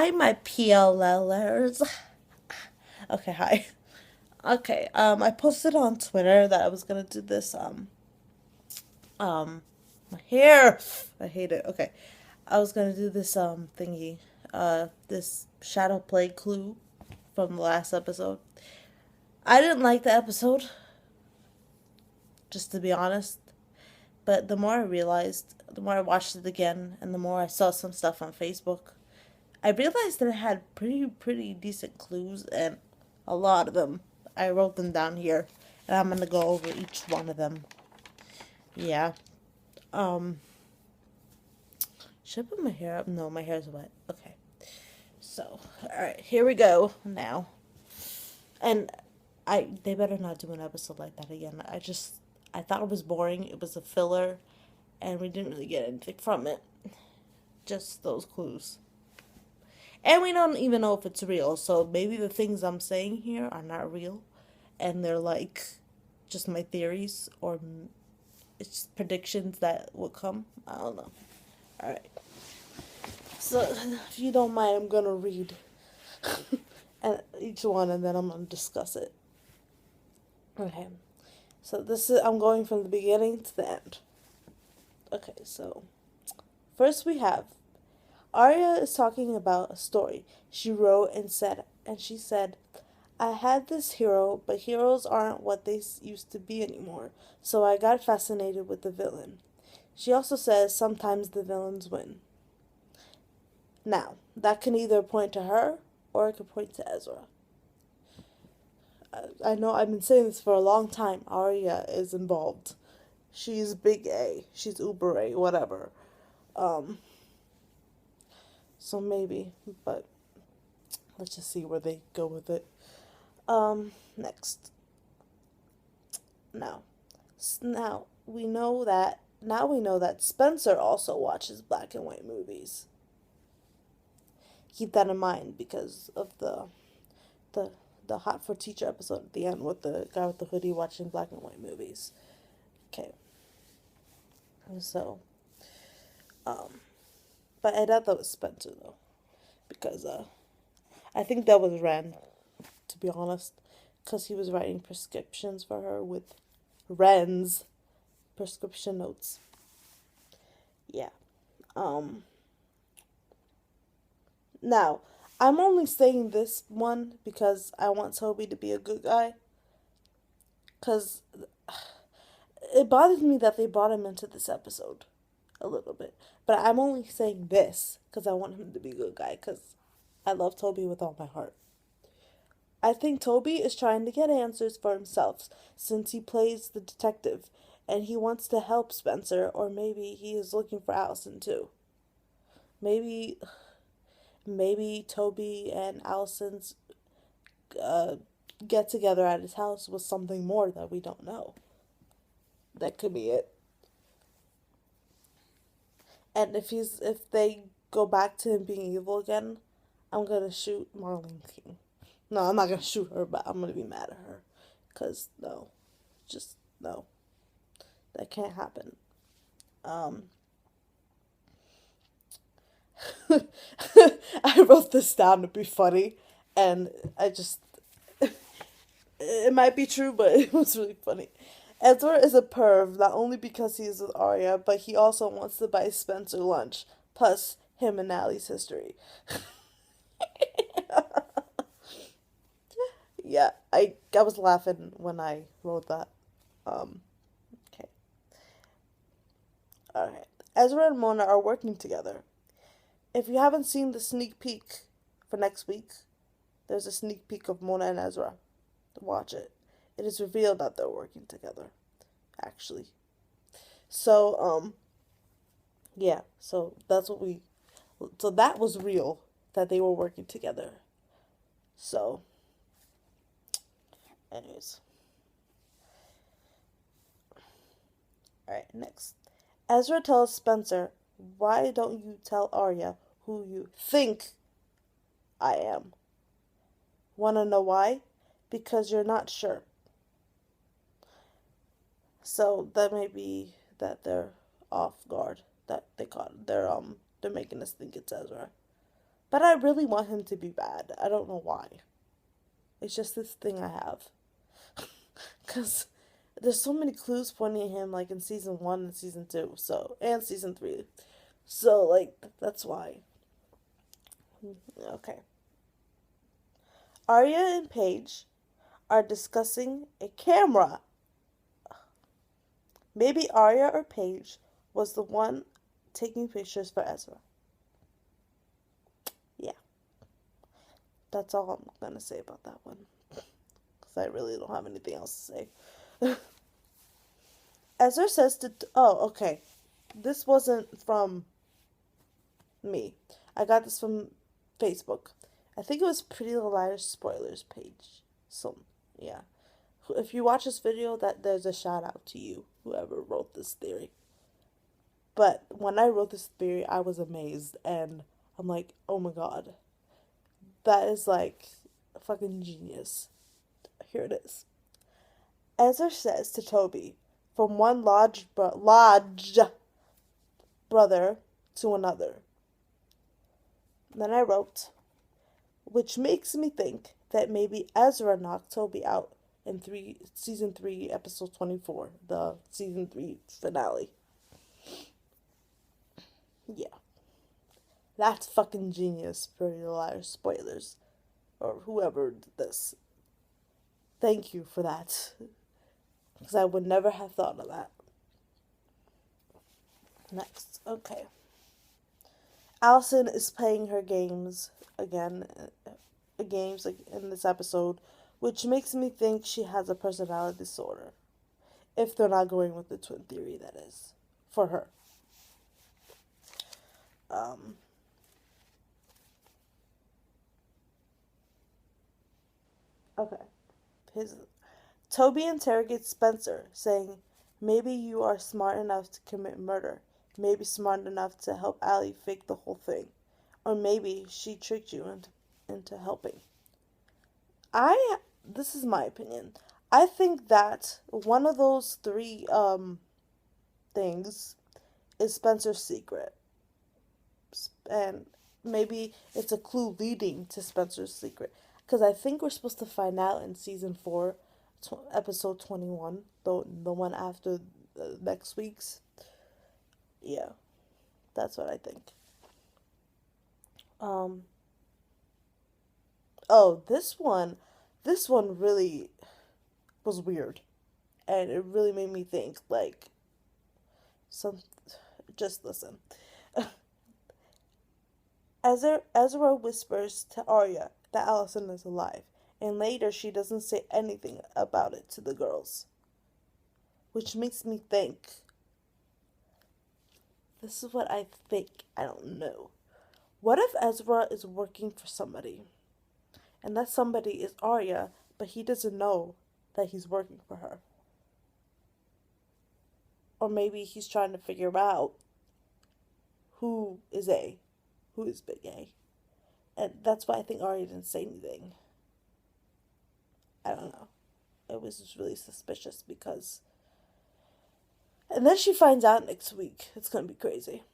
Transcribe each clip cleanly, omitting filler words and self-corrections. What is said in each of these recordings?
Hi, my PLLers. Okay, hi. Okay, I posted on Twitter that I was gonna do this, my hair. I hate it. Okay. I was gonna do this, thingy, this shadow play clue from the last episode. I didn't like the episode, just to be honest, but the more I realized, the more I watched it again, and the more I saw some stuff on Facebook, I realized that it had pretty decent clues, and a lot of them. I wrote them down here, and I'm gonna go over each one of them. Yeah. Um. Should I put my hair up? No, my hair's wet. Okay. So, all right, here we go now. And they better not do an episode like that again. I thought it was boring. It was a filler, and we didn't really get anything from it. Just those clues. And we don't even know if it's real. So maybe the things I'm saying here are not real, and they're like just my theories, or it's predictions that will come. I don't know. All right. So if you don't mind, I'm gonna read and each one, and then I'm gonna discuss it. Okay. So this is I'm going from the beginning to the end. Okay. So first we have Arya is talking about a story she wrote and she said, I had this hero, but heroes aren't what they used to be anymore, so I got fascinated with the villain. She also says sometimes the villains win. Now, that can either point to her or it could point to Ezra. I know I've been saying this for a long time. Arya is involved. She's big A. She's uber A, whatever. Um, so maybe, but let's just see where they go with it. Next. Now, now we know that Spencer also watches black and white movies. Keep that in mind because of the the Hot for Teacher episode at the end with the guy with the hoodie watching black and white movies. Okay. So, um, but I thought that was Spencer though, because I think that was Ren, to be honest, because he was writing prescriptions for her with Ren's prescription notes. Yeah. Um. Now, I'm only saying this one because I want Toby to be a good guy. Because it bothers me that they brought him into this episode a little bit. But I'm only saying this because I want him to be a good guy because I love Toby with all my heart. I think Toby is trying to get answers for himself since he plays the detective and he wants to help Spencer, or maybe he is looking for Allison too. Maybe Toby and Allison's uh, get together at his house was something more that we don't know. That could be it. And if they go back to him being evil again, I'm gonna shoot Marlene King. No, I'm not gonna shoot her, but I'm gonna be mad at her. Cause no, just no, that can't happen. Um, I wrote this down to be funny, and I just it might be true, but it was really funny. Edward is a perv not only because he's with Arya, but he also wants to buy Spencer lunch. Plus, him and Natalie's history. Yeah, I was laughing when I wrote that. Um, okay, all right. Ezra and Mona are working together. If you haven't seen the sneak peek for next week, there's a sneak peek of Mona and Ezra. Watch it. It is revealed that they're working together, actually. So, yeah. So that was real that they were working together. So, anyways, all right. Next, Ezra tells Spencer, "Why don't you tell Arya who you think I am? Want to know why? Because you're not sure." So that may be that they're off guard. That they're making us think it's Ezra. But I really want him to be bad. I don't know why. It's just this thing I have. Because there's so many clues pointing at him, like in season 1 and season 2, so, and season 3. So, like, that's why. Okay. Arya and Paige are discussing a camera. Maybe Arya or Paige was the one taking pictures for Ezra. Yeah. That's all I'm going to say about that one. Because I really don't have anything else to say. Ezra says to... Oh, okay. This wasn't from me. I got this from Facebook. I think it was Pretty Little Liars spoilers page. So, yeah. If you watch this video, that there's a shout out to you, whoever wrote this theory. But when I wrote this theory, I was amazed, and I'm like, oh my god, that is like fucking genius. Here it is. Ezra says to Toby, from one lodge brother to another. Then I wrote, which makes me think that maybe Ezra knocked Toby out in season 3, episode 24, the season 3 finale. Yeah. That's fucking genius, Pretty Little Liars spoilers. Or whoever did this. Thank you for that. Because I would never have thought of that. Next. Okay. Allison is playing her games again. Games like in this episode. Which makes me think she has a personality disorder. If they're not going with the twin theory, that is. For her. Okay. Toby interrogates Spencer, saying, maybe you are smart enough to commit murder. Maybe smart enough to help Allie fake the whole thing. Or maybe she tricked you into helping. This is my opinion. I think that one of those 3 things is Spencer's secret. And maybe it's a clue leading to Spencer's secret. Because I think we're supposed to find out in season 4, episode 21, the one after next week's. Yeah, that's what I think. Oh, this one really was weird. And it really made me think, like, just listen. Ezra whispers to Arya that Allison is alive, and later she doesn't say anything about it to the girls. Which makes me think, this is what I think, I don't know. What if Ezra is working for somebody, and that somebody is Arya, but he doesn't know that he's working for her? Or maybe he's trying to figure out who is Big A. And that's why I think Arya didn't say anything. I don't know. It was just really suspicious because... And then she finds out next week. It's going to be crazy.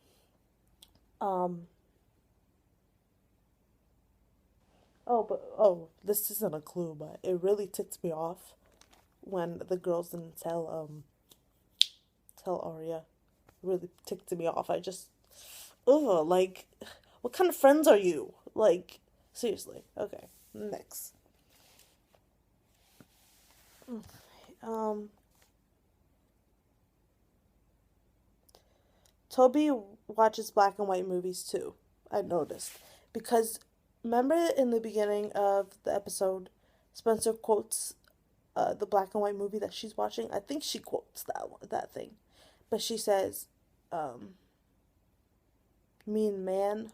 This isn't a clue, but it really ticked me off when the girls didn't tell Arya. It really ticked me off. I just... Ugh, like... What kind of friends are you? Like, seriously. Okay, next. Toby watches black and white movies too, I noticed. Because, remember in the beginning of the episode, Spencer quotes the black and white movie that she's watching? I think she quotes that thing. But she says, mean man,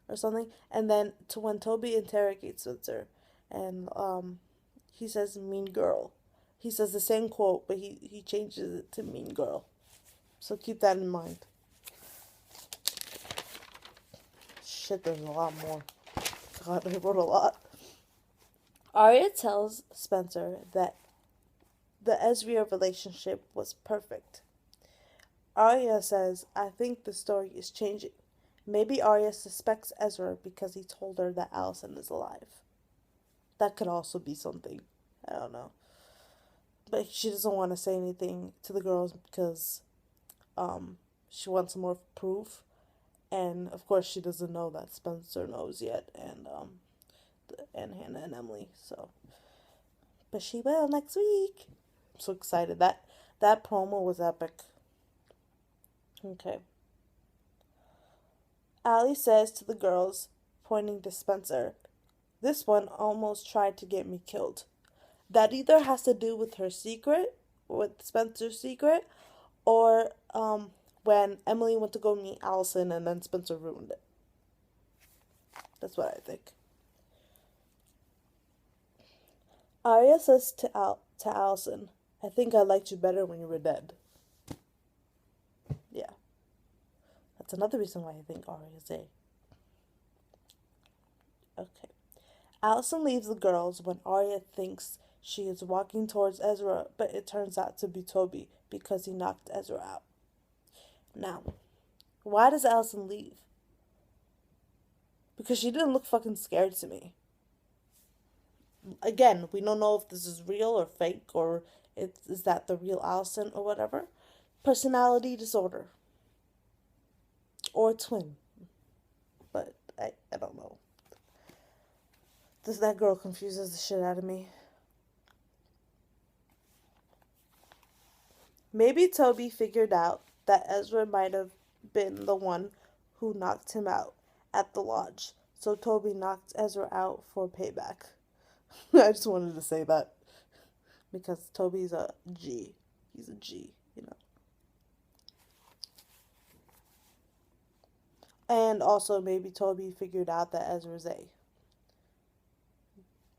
or something, and then when Toby interrogates Spencer, and he says mean girl. He says the same quote, but he changes it to mean girl. So keep that in mind. Shit, there's a lot more. God, I wrote a lot. Arya tells Spencer that the Ezra relationship was perfect. Arya says, I think the story is changing. Maybe Arya suspects Ezra because he told her that Allison is alive. That could also be something. I don't know. But she doesn't want to say anything to the girls because she wants more proof. And of course, she doesn't know that Spencer knows yet, and Hannah and Emily. So, but she will next week. I'm so excited. That promo was epic. Okay. Allie says to the girls, pointing to Spencer, "This one almost tried to get me killed." That either has to do with her secret, with Spencer's secret, or when Emily went to go meet Allison and then Spencer ruined it. That's what I think. Arya says to Allison, "I think I liked you better when you were dead." Yeah, that's another reason why I think Arya is A. Okay. Allison leaves the girls when Arya thinks she is walking towards Ezra, but it turns out to be Toby because he knocked Ezra out. Now, why does Allison leave? Because she didn't look fucking scared to me. Again, we don't know if this is real or fake or is that the real Allison or whatever. Personality disorder. Or twin. But I don't know. That girl confuses the shit out of me. Maybe Toby figured out that Ezra might have been the one who knocked him out at the lodge. So Toby knocked Ezra out for payback. I just wanted to say that because Toby's a G. He's a G, you know. And also maybe Toby figured out that Ezra's A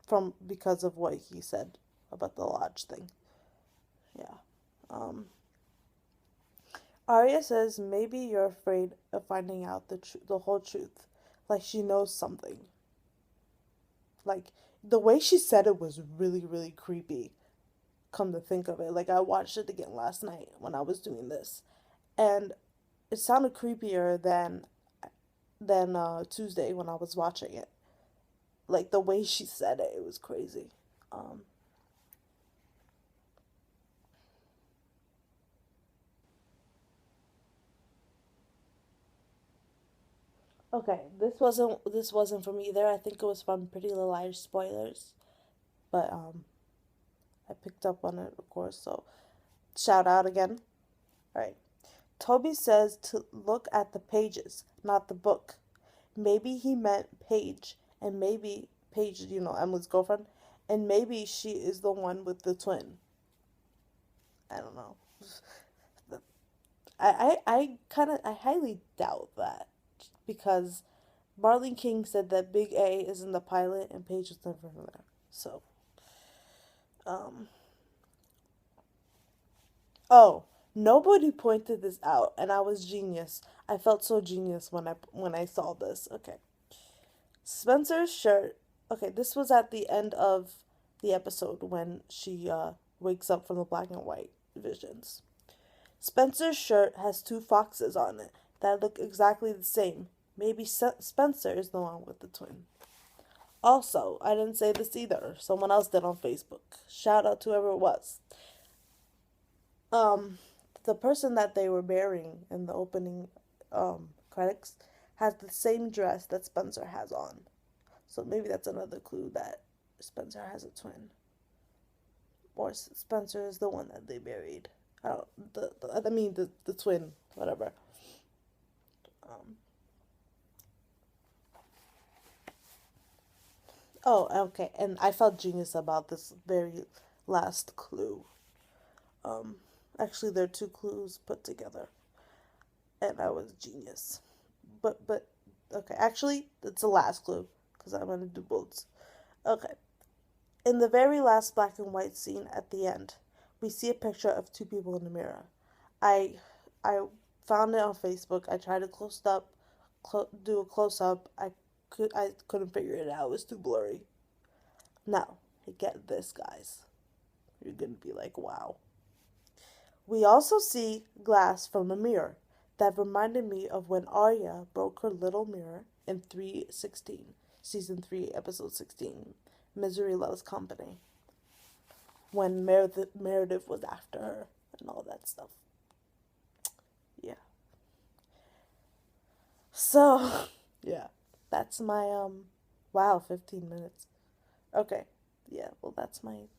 from because of what he said about the lodge thing. Yeah. Um Arya says maybe you're afraid of finding out the whole truth. Like she knows something. Like the way she said it was really really creepy. Come to think of it, like I watched it again last night when I was doing this, and it sounded creepier than Tuesday when I was watching it. Like the way she said it, it was crazy. Um, okay, this wasn't from either. I think it was from Pretty Little Liars spoilers, but I picked up on it, of course. So shout out again. All right. Toby says to look at the pages, not the book. Maybe he meant Paige, and maybe Paige, Emily's girlfriend, and maybe she is the one with the twin. I don't know. I highly doubt that because Marlene King said that Big A is in the pilot and Paige is never there. So, um, oh, nobody pointed this out, and I was genius. I felt so genius when I saw this. Okay, Spencer's shirt. Okay, this was at the end of the episode when she wakes up from the black and white visions. Spencer's shirt has two foxes on it that look exactly the same. Maybe Spencer is the one with the twin. Also, I didn't say this either. Someone else did on Facebook. Shout out to whoever it was. Um, the person that they were burying in the opening credits has the same dress that Spencer has on. So maybe that's another clue that Spencer has a twin, or Spencer is the one that they buried. I don't. I mean the twin, whatever. Um. Oh, okay. And I felt genius about this very last clue. Um. Actually, there are two clues put together, and I was genius. But okay. Actually, it's the last clue because I'm gonna do both. Okay. In the very last black and white scene at the end, we see a picture of two people in the mirror. I I found it on Facebook. I tried to do a close up. I couldn't figure it out. It was too blurry. Now, get this, guys. You're gonna be like, wow. We also see glass from a mirror. that reminded me of when Arya broke her little mirror in 316, season 3, episode 16, Misery Loves Company, when Meredith was after her and all that stuff. Yeah. So, yeah, that's my, wow, 15 minutes. Okay, yeah, well, that's my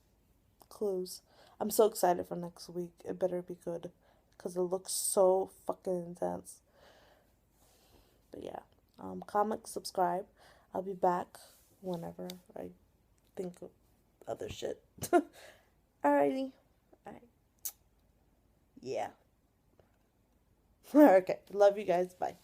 clues. I'm so excited for next week. It better be good, because it looks so fucking intense. But yeah, comment, subscribe. I'll be back whenever I think of other shit. Alrighty. Alright. Yeah. Okay. Love you guys. Bye.